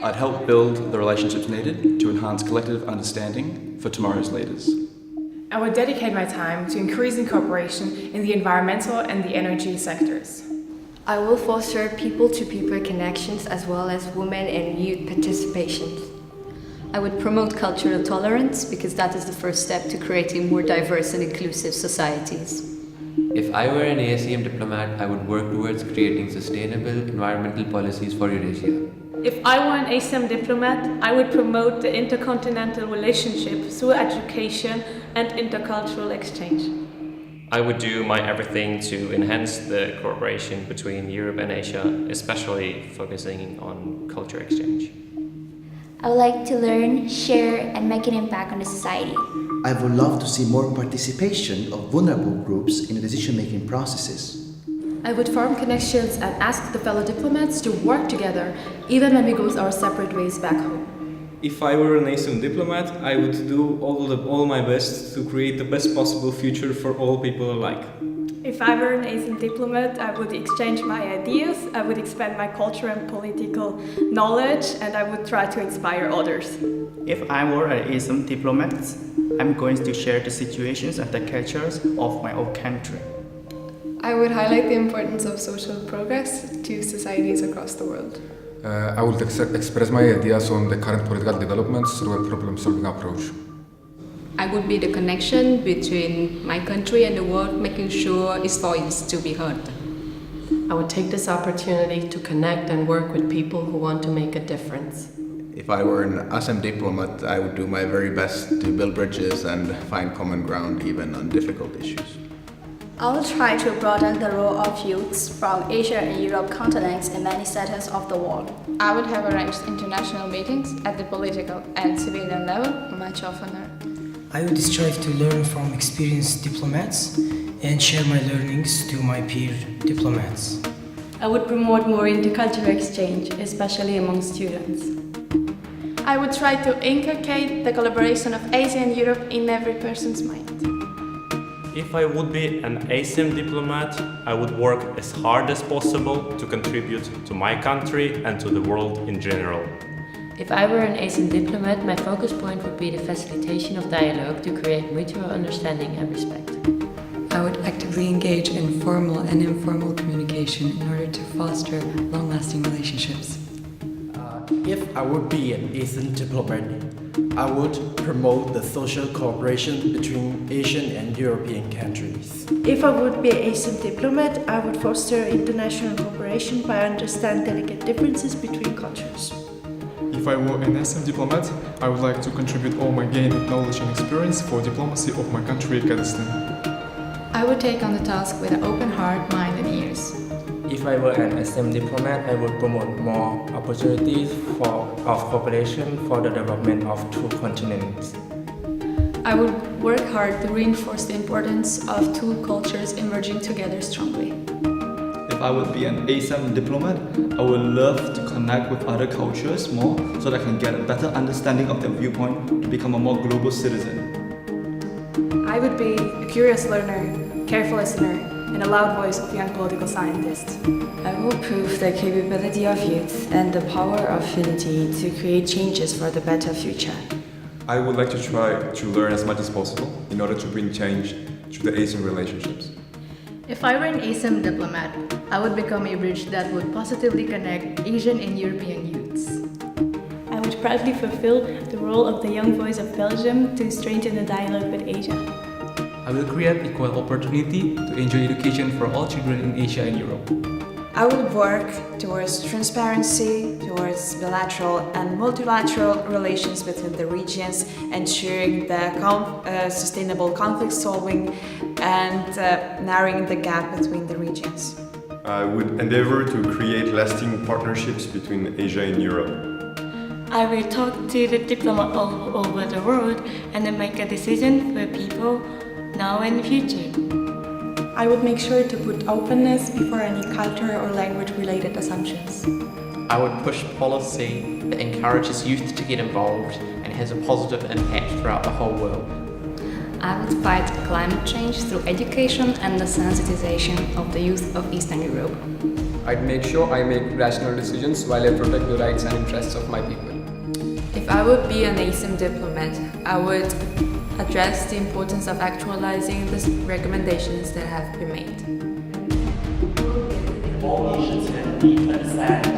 I'd help build the relationships needed to enhance collective understanding for tomorrow's leaders. I would dedicate my time to increasing cooperation in the environmental and the energy sectors. I will foster people-to-people connections as well as women and youth participation. I would promote cultural tolerance because that is the first step to creating more diverse and inclusive societies. If I were an ASEM diplomat, I would work towards creating sustainable environmental policies for Eurasia. If I were an ASEM diplomat, I would promote the intercontinental relationship through education and intercultural exchange. I would do my everything to enhance the cooperation between Europe and Asia, especially focusing on culture exchange. I would like to learn, share, and make an impact on the society. I would love to see more participation of vulnerable groups in the decision-making processes. I would form connections and ask the fellow diplomats to work together, even when we go our separate ways back home. If I were an ASEM diplomat, I would do all my best to create the best possible future for all people alike. If I were an ASEM diplomat, I would exchange my ideas, I would expand my cultural and political knowledge, and I would try to inspire others. If I were an ASEM diplomat, I'm going to share the situations and the cultures of my own country. I would highlight the importance of social progress to societies across the world. I would express my ideas on the current political developments through a problem-solving approach. I would be the connection between my country and the world, making sure its voice to be heard. I would take this opportunity to connect and work with people who want to make a difference. If I were an ASEM diplomat, I would do my very best to build bridges and find common ground even on difficult issues. I will try to broaden the role of youths from Asia and Europe continents in many sectors of the world. I would have arranged international meetings at the political and civilian level much oftener. I would strive to learn from experienced diplomats and share my learnings to my peer diplomats. I would promote more intercultural exchange, especially among students. I would try to inculcate the collaboration of Asia and Europe in every person's mind. If I would be an ASEM diplomat, I would work as hard as possible to contribute to my country and to the world in general. If I were an ASEM diplomat, my focus point would be the facilitation of dialogue to create mutual understanding and respect. I would actively engage in formal and informal communication in order to foster long-lasting relationships. If I would be an ASEM diplomat, I would promote the social cooperation between Asian and European countries. If I would be an ASEM diplomat, I would foster international cooperation by understanding delicate differences between cultures. If I were an ASEM diplomat, I would like to contribute all my gained knowledge and experience for diplomacy of my country, Kazakhstan. I would take on the task with an open heart, mind and ears. If I were an ASEM diplomat, I would promote more opportunities of cooperation for the development of two continents. I would work hard to reinforce the importance of two cultures emerging together strongly. If I would be an ASEM diplomat, I would love to connect with other cultures more so that I can get a better understanding of their viewpoint to become a more global citizen. I would be a curious learner, careful listener, and a loud voice of young political scientists. I will prove the capability of youth and the power of unity to create changes for the better future. I would like to try to learn as much as possible in order to bring change to the ASEM relationships. If I were an ASEM diplomat, I would become a bridge that would positively connect Asian and European youths. I would proudly fulfill the role of the young voice of Belgium to strengthen the dialogue with Asia. I will create equal opportunity to enjoy education for all children in Asia and Europe. I will work towards transparency, towards bilateral and multilateral relations between the regions, ensuring the sustainable conflict solving and narrowing the gap between the regions. I would endeavor to create lasting partnerships between Asia and Europe. I will talk to the diplomats all over the world and then make a decision for people now and future. I would make sure to put openness before any culture or language-related assumptions. I would push policy that encourages youth to get involved and has a positive impact throughout the whole world. I would fight climate change through education and the sensitization of the youth of Eastern Europe. I'd make sure I make rational decisions while I protect the rights and interests of my people. If I would be an ASEM diplomat, I would address the importance of actualizing the recommendations that have been made. All nations can understand